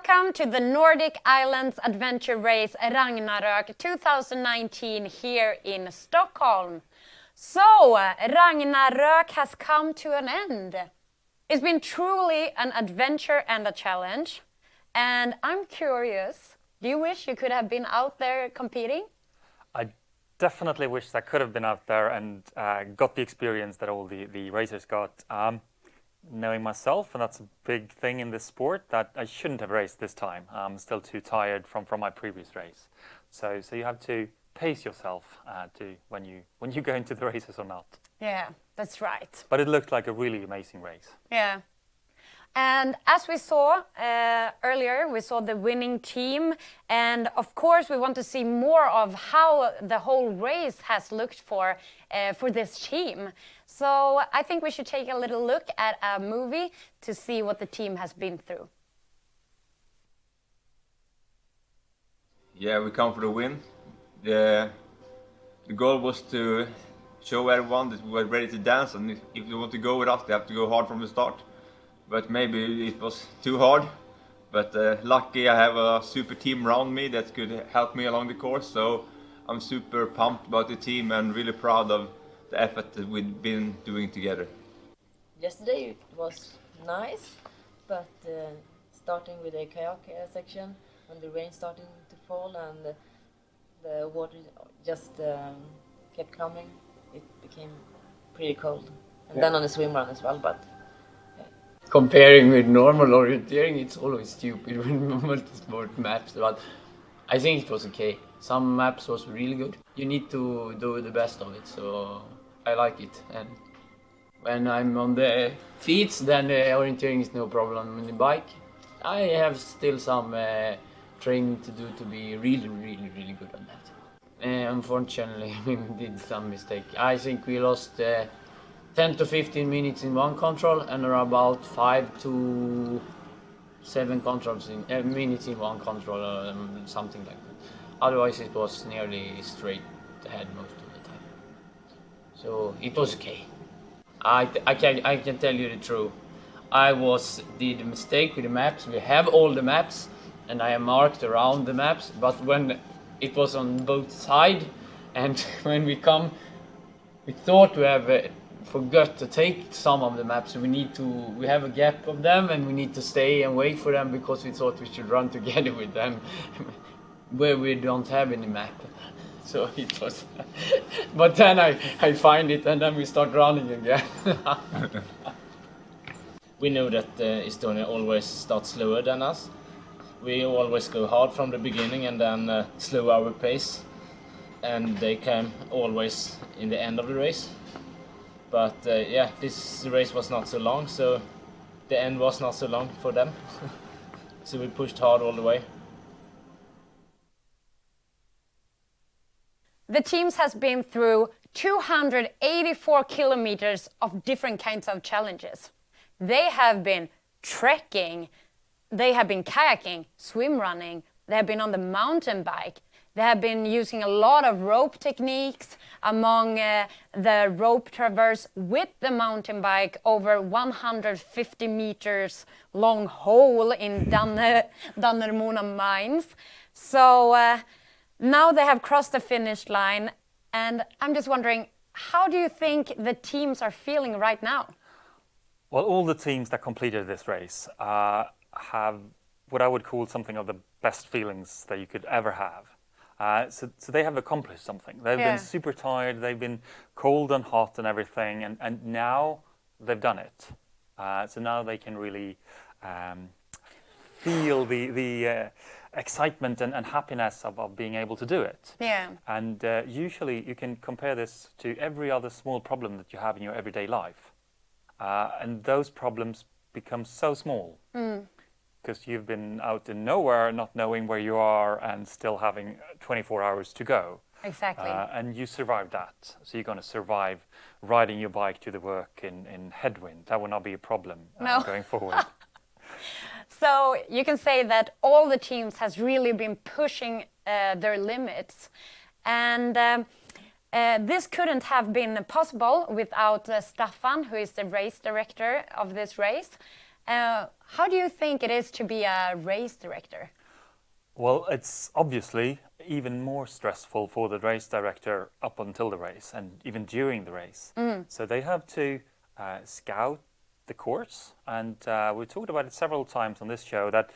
Welcome to the Nordic Islands Adventure Race Ragnarök 2019 here in Stockholm. So, Ragnarök has come to an end. It's been truly an adventure and a challenge. And I'm curious, do you wish you could have been out there competing? I definitely wish I could have been out there and got the experience that all the racers got. Knowing myself, and that's a big thing in this sport, that I shouldn't have raced this time. I'm still too tired from my previous race. So you have to pace yourself to when you go into the races or not. Yeah, that's right. But it looked like a really amazing race. Yeah. And as we saw earlier, we saw the winning team. And of course, we want to see more of how the whole race has looked for this team. So I think we should take a little look at a movie to see what the team has been through. Yeah, we come for the win. The goal was to show everyone that we were ready to dance, and if they want to go with us, they have to go hard from the start. But maybe it was too hard. But lucky I have a super team around me that could help me along the course. So I'm super pumped about the team and really proud of the effort that we've been doing together. Yesterday it was nice, but starting with the kayak section, when the rain starting to fall and the water just kept coming, it became pretty cold. And then on the swim run as well, but comparing with normal orienteering, it's always stupid when multi-sport maps, but I think it was okay. Some maps was really good. You need to do the best of it, so I like it. And when I'm on the feet, then the orienteering is no problem. On the bike, I have still some training to do to be really good on that. Unfortunately, we did some mistake. I think we lost 10 to 15 minutes in one control and about 5 to 7 controls in minutes in one control, something like that. Otherwise, it was nearly straight ahead most of the time. So it was okay. I can tell you the truth. I did a mistake with the maps. We have all the maps, and I am marked around the maps. But when it was on both sides, and when we thought we have. Forgot to take some of the maps. We have a gap of them and we need to stay and wait for them because we thought we should run together with them where we don't have any map. So it was but then I find it and then we start running again. We know that Estonia always starts slower than us. We always go hard from the beginning and then slow our pace, and they came always in the end of the race. But yeah, this race was not so long, so the end was not so long for them. So we pushed hard all the way. The teams has been through 284 kilometers of different kinds of challenges. They have been trekking, they have been kayaking, swim running, they have been on the mountain bike. They have been using a lot of rope techniques among the rope traverse with the mountain bike over 150 meters long hole in Dannemora mines. So now they have crossed the finish line, and I'm just wondering, how do you think the teams are feeling right now? Well, all the teams that completed this race have what I would call something of the best feelings that you could ever have. So they have accomplished something. They've been super tired, they've been cold and hot and everything, and now they've done it. So now they can really feel the excitement and happiness of being able to do it. Yeah. And usually you can compare this to every other small problem that you have in your everyday life. And those problems become so small. Because you've been out in nowhere, not knowing where you are, and still having 24 hours to go. Exactly. And you survived that. So you're going to survive riding your bike to the work in headwind. That will not be a problem going forward. So you can say that all the teams has really been pushing their limits. And this couldn't have been possible without Staffan, who is the race director of this race. How do you think it is to be a race director? Well, it's obviously even more stressful for the race director up until the race and even during the race. So they have to scout the course, and we talked about it several times on this show that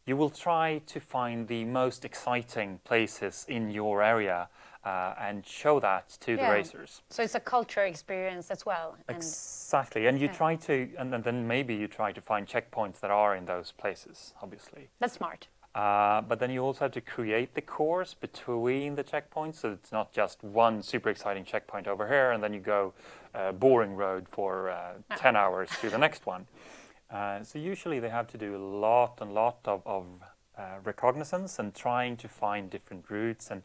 you will try to find the most exciting places in your area and show that to the racers. So it's a culture experience as well. Exactly, and you try to, and then maybe you try to find checkpoints that are in those places, obviously. That's smart. But then you also have to create the course between the checkpoints, so it's not just one super exciting checkpoint over here, and then you go boring road for 10 hours to the next one. So usually they have to do a lot of recognizance and trying to find different routes, and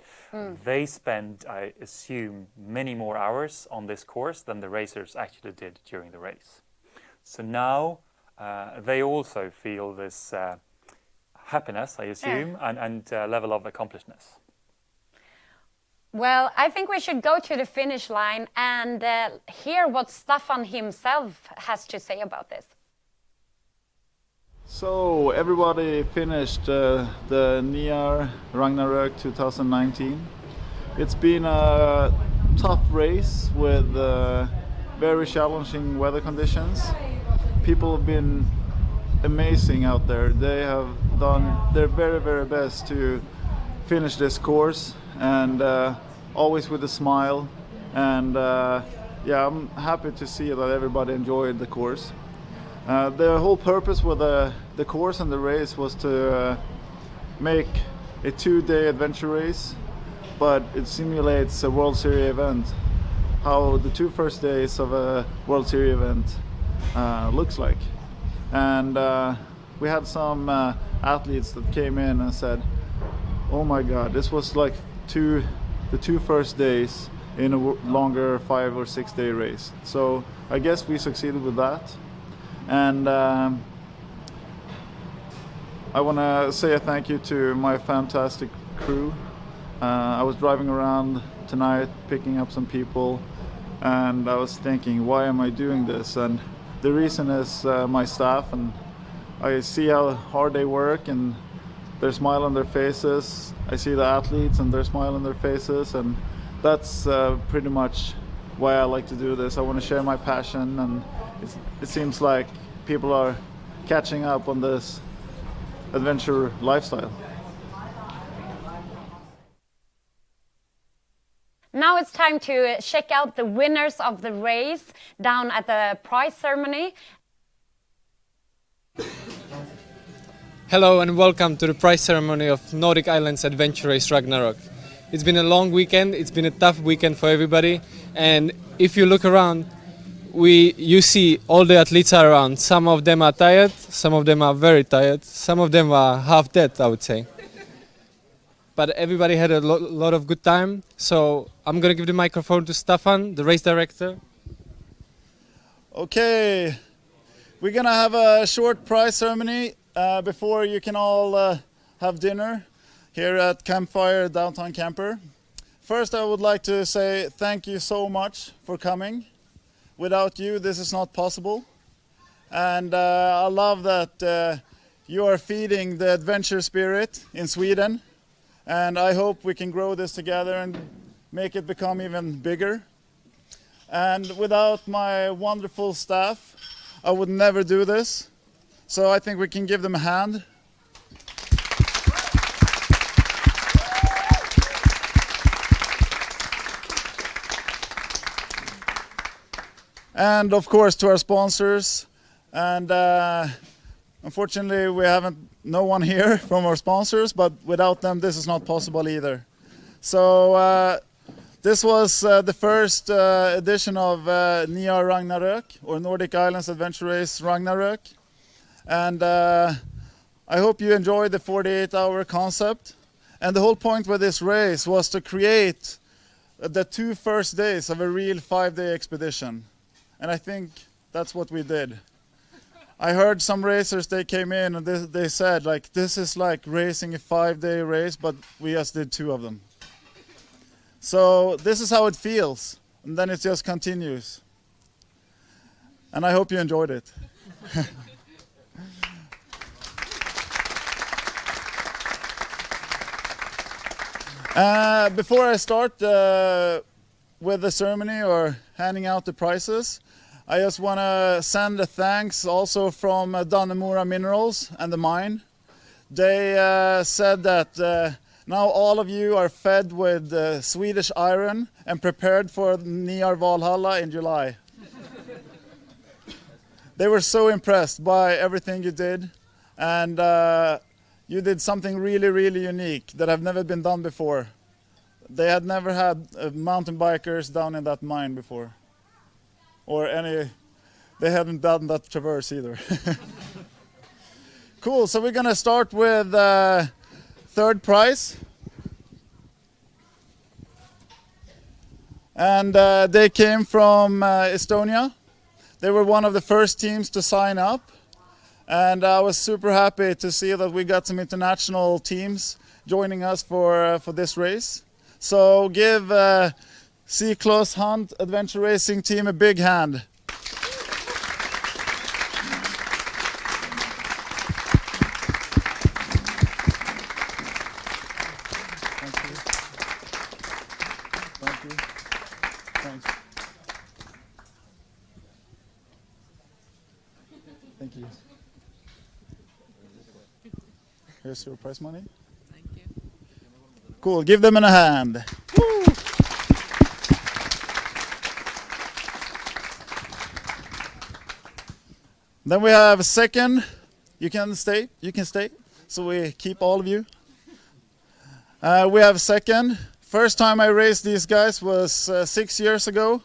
they spend, I assume, many more hours on this course than the racers actually did during the race. So now they also feel this happiness, I assume, and level of accomplishedness. Well, I think we should go to the finish line and hear what Staffan himself has to say about this. So everybody finished the Niar Ragnarök 2019. It's been a tough race with very challenging weather conditions. People have been amazing out there. They have done their very best to finish this course, and always with a smile. And yeah, I'm happy to see that everybody enjoyed the course. The whole purpose with the course and the race was to make a 2-day adventure race, but it simulates a World Series event, how the 2 first days of a World Series event looks like. And we had some athletes that came in and said, oh my god, this was like the 2 first days in a longer 5 or 6 day race. So I guess we succeeded with that. And I want to say a thank you to my fantastic crew. I was driving around tonight picking up some people, and I was thinking, why am I doing this? And the reason is my staff, and I see how hard they work and their smile on their faces. I see the athletes and their smile on their faces, and that's pretty much why I like to do this. I want to share my passion, and it seems like people are catching up on this adventure lifestyle. Now it's time to check out the winners of the race down at the prize ceremony. Hello and welcome to the prize ceremony of Nordic Islands Adventure Race Ragnarok. It's been a long weekend, it's been a tough weekend for everybody, and if you look around, you see all the athletes are around. Some of them are tired, some of them are very tired, some of them are half dead, I would say. But everybody had a lot of good time, so I'm going to give the microphone to Staffan, the race director. Okay, we're going to have a short prize ceremony before you can all have dinner here at Campfire Downtown Camper. First, I would like to say thank you so much for coming. Without you, this is not possible. And I love that you are feeding the adventure spirit in Sweden. And I hope we can grow this together and make it become even bigger. And without my wonderful staff, I would never do this. So I think we can give them a hand. And of course to our sponsors, and unfortunately we haven't no one here from our sponsors, but without them this is not possible either. So this was the first edition of Niar Ragnarök, or Nordic Islands Adventure Race Ragnarök, and I hope you enjoyed the 48-hour concept. And the whole point with this race was to create the 2 first days of a real 5-day expedition. And I think that's what we did. I heard some racers, they came in and they said, like, this is like racing a 5-day race, but we just did 2 of them. So this is how it feels, and then it just continues. And I hope you enjoyed it. Before I start with the ceremony or handing out the prizes, I just want to send a thanks also from Dannemora Minerals and the mine. They said that now all of you are fed with Swedish iron and prepared for Niar Valhalla in July. They were so impressed by everything you did, and you did something really, really unique that have never been done before. They had never had mountain bikers down in that mine before. They hadn't done that traverse either. Cool, so we're gonna start with third prize. And they came from Estonia. They were one of the first teams to sign up. And I was super happy to see that we got some international teams joining us for this race. So give C-Class Hunt Adventure Racing Team a big hand. Thank you. Thank you. Thanks. Thank you. Here's your prize money. Thank you. Cool, give them a hand. Woo! Then we have second. You can stay. So we keep all of you. We have second. First time I raced these guys was 6 years ago.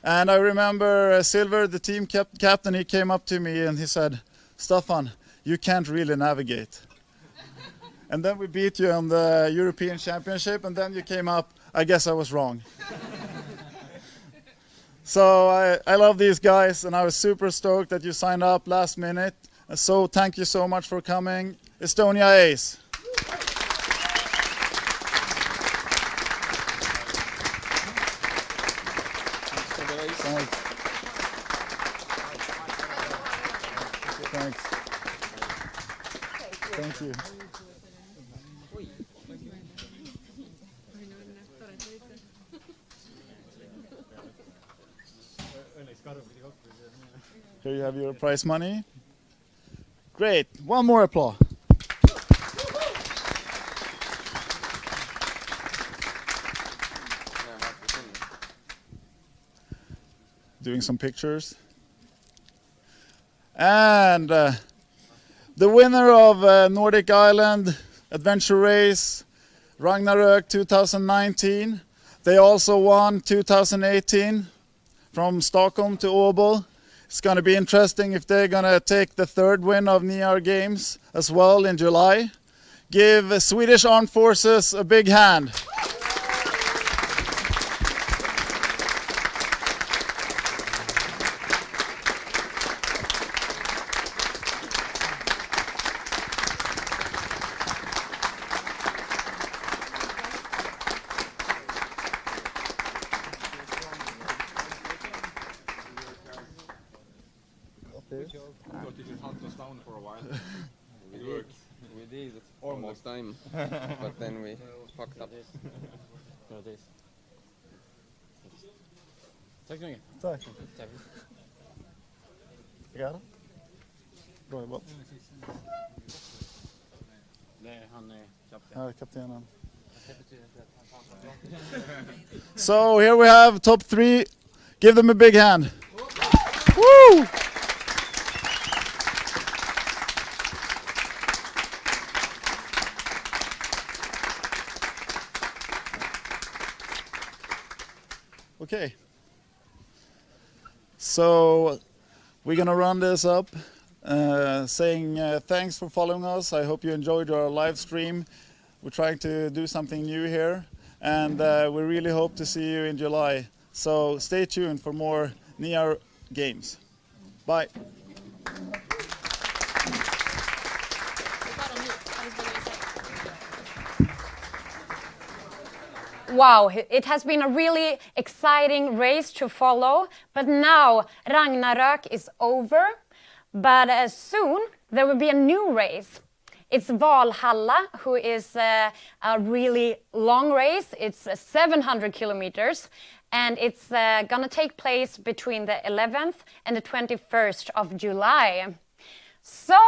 And I remember Silver, the team captain, he came up to me and he said, "Staffan, you can't really navigate." And then we beat you on the European Championship, and then you came up. I guess I was wrong. So I love these guys, and I was super stoked that you signed up last minute. So thank you so much for coming. Estonia Ace. Thanks. Thanks. Thank you. Here you have your prize money. Great. One more applause. Doing some pictures. And the winner of Nordic Island Adventure Race Ragnarök 2019. They also won 2018 from Stockholm to Åbo. It's going to be interesting if they're going to take the third win of Niar Games as well in July. Give Swedish Armed Forces a big hand. We did almost time, but then we fucked up. Tack så mycket. Tack. Tackar. Bra jobbat. Nej, han är kapten. Här är kaptenen. So here we have top 3. Give them a big hand. Woo! Okay. So we're gonna run this up, saying thanks for following us. I hope you enjoyed our live stream. We're trying to do something new here, and we really hope to see you in July. So stay tuned for more Niar games. Bye. Wow, it has been a really exciting race to follow, but now Ragnarök is over. But soon there will be a new race. It's Valhalla, who is a really long race. It's 700 kilometers, and it's gonna take place between the 11th and the 21st of July. So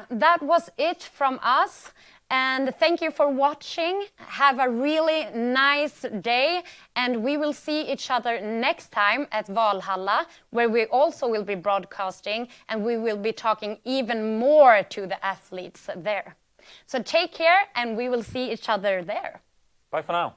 that was it from us, and thank you for watching. Have a really nice day, and we will see each other next time at Valhalla, where we also will be broadcasting, and we will be talking even more to the athletes there. So take care, and we will see each other there. Bye for now.